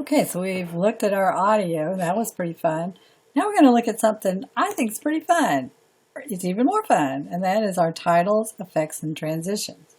Okay, so we've looked at our audio. That was pretty fun. Now we're going to look at something I think is pretty fun. It's even more fun, and that is our titles, effects, and transitions.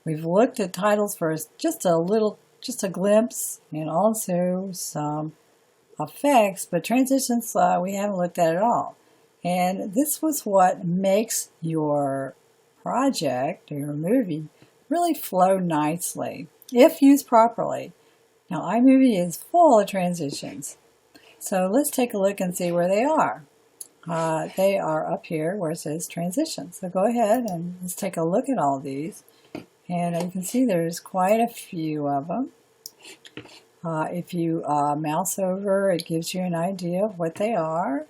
We've looked at titles for just a glimpse, and also some effects, but transitions we haven't looked at all. And this was what makes your project or your movie really flow nicely if used properly. Now, iMovie is full of transitions. So let's take a look and see where they are. They are up here where it says transitions. So go ahead and let's take a look at all these. And you can see there's quite a few of them. If you mouse over, it gives you an idea of what they are.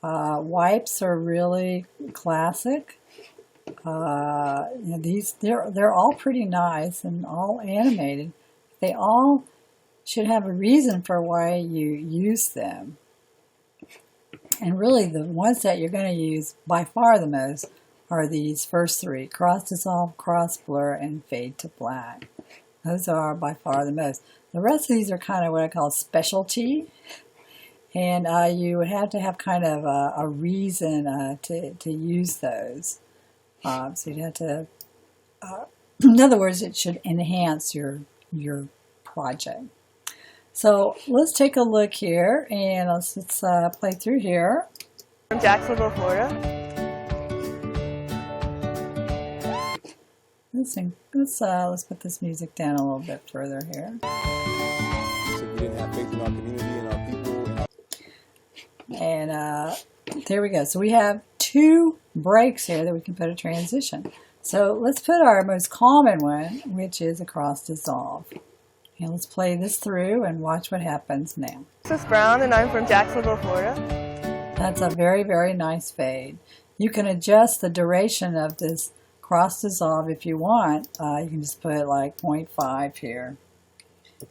Wipes are really classic. They're all pretty nice and all animated. They all should have a reason for why you use them. And really the ones that you're going to use by far the most are these first three: cross dissolve, cross blur, and fade to black. Those are by far the most. The rest of these are kind of what I call specialty. And you would have to have kind of a reason to use those. So you'd have to, in other words, it should enhance your project. So let's take a look here, and let's play through here. From Jacksonville, Florida. Let's put this music down a little bit further here. So we didn't have faith in our community and our people. And there we go. So we have two breaks here that we can put a transition. So let's put our most common one, which is a cross dissolve. And let's play this through and watch what happens now. This is Brown, and I'm from Jacksonville, Florida. That's a very, very nice fade. You can adjust the duration of this cross dissolve if you want. You can just put like 0.5 here.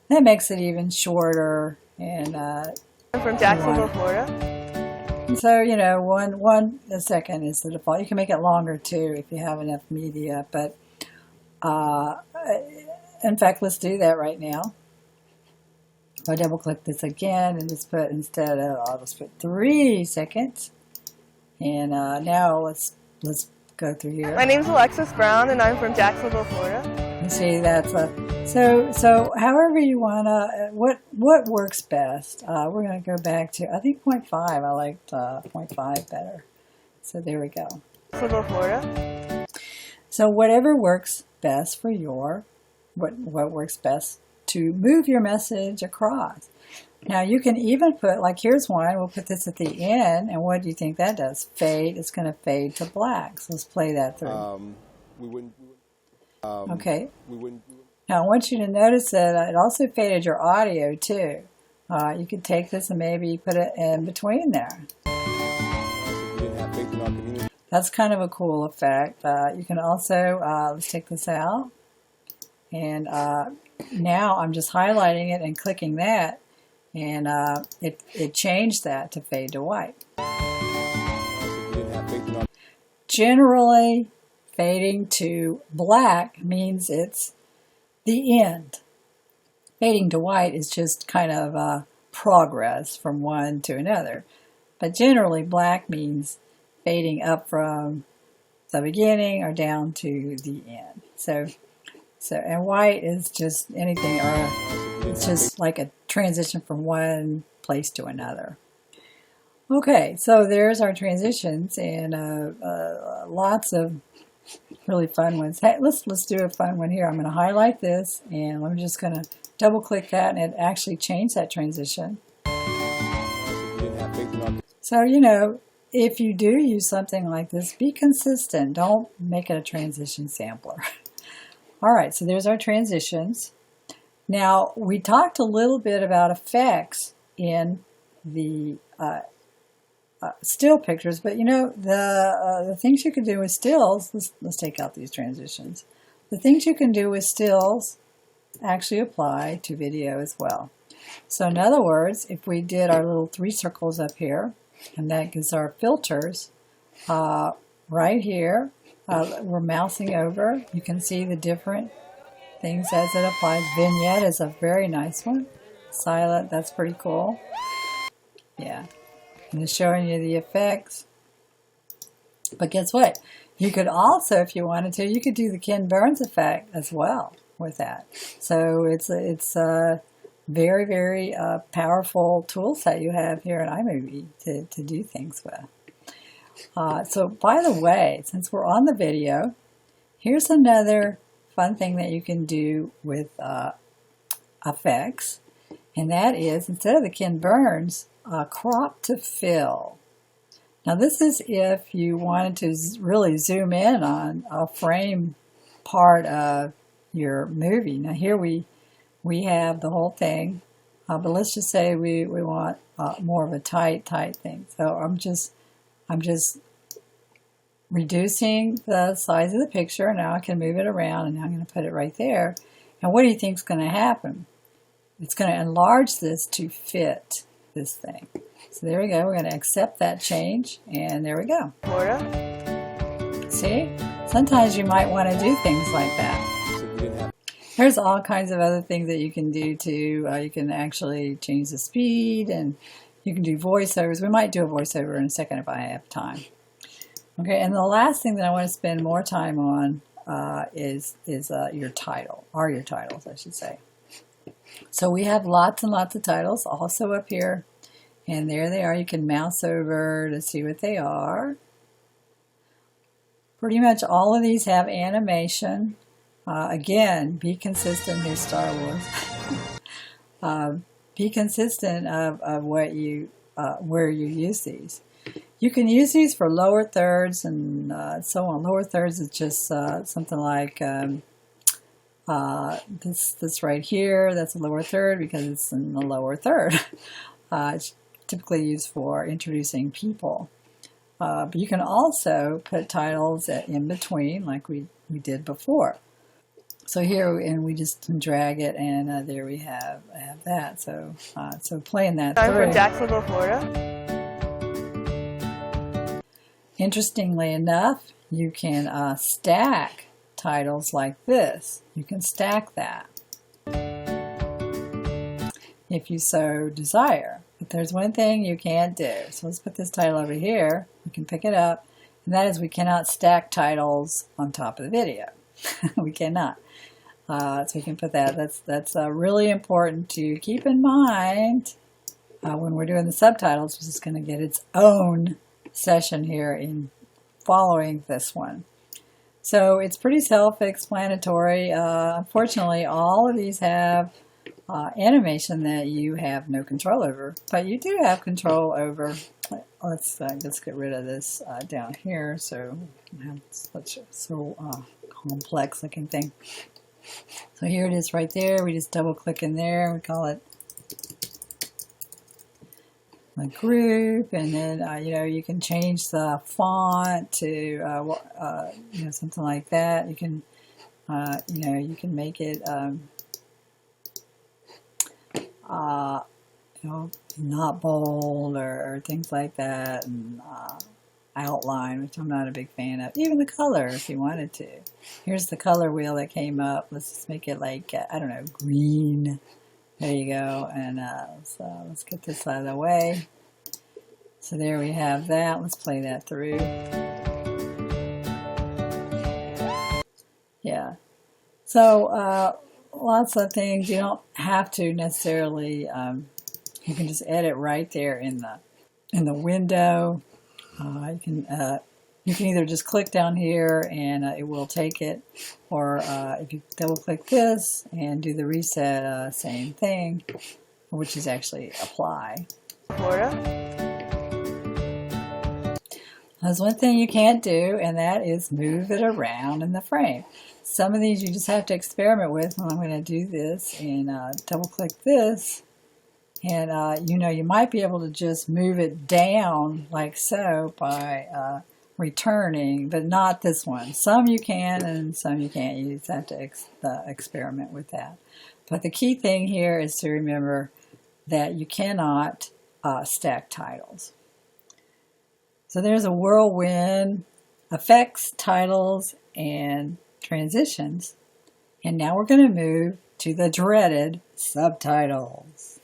That makes it even shorter. And I'm from Jacksonville, Florida. So, you know, one second is the default. You can make it longer too if you have enough media, but in fact, let's do that right now. I'll double click this again and just put, I'll just put 3 seconds. And now let's go through here. My name's Alexis Brown, and I'm from Jacksonville, Florida. You see, that's so however you wanna, what works best. We're gonna go back to, I think 0.5. I liked 0.5 better. So there we go. Jacksonville, Florida. So whatever works best for your, what works best to move your message across. Now you can even put, like here's one, we'll put this at the end, and what do you think that does? Fade, it's going to fade to black. So let's play that through. Okay. Now I want you to notice that it also faded your audio too. You could take this and maybe put it in between there. That's kind of a cool effect. You can also, let's take this out. And now I'm just highlighting it and clicking that, and it changed that to fade to white. Generally, fading to black means it's the end. Fading to white is just kind of progress from one to another. But generally, black means fading up from the beginning or down to the end. So and white is just anything, or it's just like a transition from one place to another. Okay, so there's our transitions, and lots of really fun ones. Hey, let's do a fun one here. I'm going to highlight this, and I'm just going to double click that, and it actually changed that transition. So, you know, if you do use something like this, be consistent. Don't make it a transition sampler. All right, so there's our transitions. Now, we talked a little bit about effects in the still pictures, but you know, the things you can do with stills, let's take out these transitions. The things you can do with stills actually apply to video as well. So in other words, if we did our little 3 circles up here, and that gives our filters right here, we're mousing over. You can see the different things as it applies. Vignette is a very nice one. silent. That's pretty cool. Yeah. And it's showing you the effects. But guess what? You could also, if you wanted to, you could do the Ken Burns effect as well with that. So it's a very, very powerful tool set you have here in iMovie to do things with. So by the way, since we're on the video, here's another fun thing that you can do with effects. And that is, instead of the Ken Burns, crop to fill. Now this is if you wanted to really zoom in on a frame part of your movie. Now here we have the whole thing, but let's just say we want more of a tight thing. So I'm just reducing the size of the picture. Now I can move it around, and now I'm going to put it right there. And what do you think is going to happen? It's going to enlarge this to fit this thing. So there we go. We're going to accept that change, and there we go. Florida. See? Sometimes you might want to do things like that. There's all kinds of other things that you can do too. You can actually change the speed, and you can do voiceovers. We might do a voiceover in a second if I have time. Okay, and the last thing that I want to spend more time on is your title, or your titles, I should say. So we have lots and lots of titles also up here, and there they are. You can mouse over to see what they are. Pretty much all of these have animation. Again, be consistent. Here's Star Wars. Be consistent of what you where you use these. You can use these for lower thirds and so on. Lower thirds is just something like this right here. That's a lower third because it's in the lower third. It's typically used for introducing people. But you can also put titles in between like we did before. So here, and we just drag it, and there we have that. So playing that through. I'm from Jacksonville, Florida. Interestingly enough, you can stack titles like this. You can stack that if you so desire. But there's one thing you can't do. So let's put this title over here. We can pick it up, and that is we cannot stack titles on top of the video. We cannot. So we can put that. That's really important to keep in mind when we're doing the subtitles, which is going to get its own session here in following this one. So it's pretty self-explanatory. Unfortunately, all of these have animation that you have no control over, but you do have control over. Let's get rid of this down here. So complex looking thing. So here it is right there. We just double click in there. We call it a group, and then you can change the font to something like that. You can you can make it not bold or things like that, and outline, which I'm not a big fan of. Even the color, if you wanted to. Here's the color wheel that came up. Let's just make it like I don't know, green. There you go. And so let's get this out of the way. So there we have that. Let's play that through. Yeah. So lots of things. You don't have to necessarily. You can just edit right there in the window. You can either just click down here and it will take it, or if you double click this and do the reset, same thing, which is actually apply. Florida. There's one thing you can't do, and that is move it around in the frame. Some of these you just have to experiment with. Well, I'm going to do this and double click this. And, you might be able to just move it down like so by returning, but not this one. Some you can and some you can't. You just have to experiment with that. But the key thing here is to remember that you cannot stack titles. So there's a whirlwind, effects, titles, and transitions. And now we're going to move to the dreaded subtitles.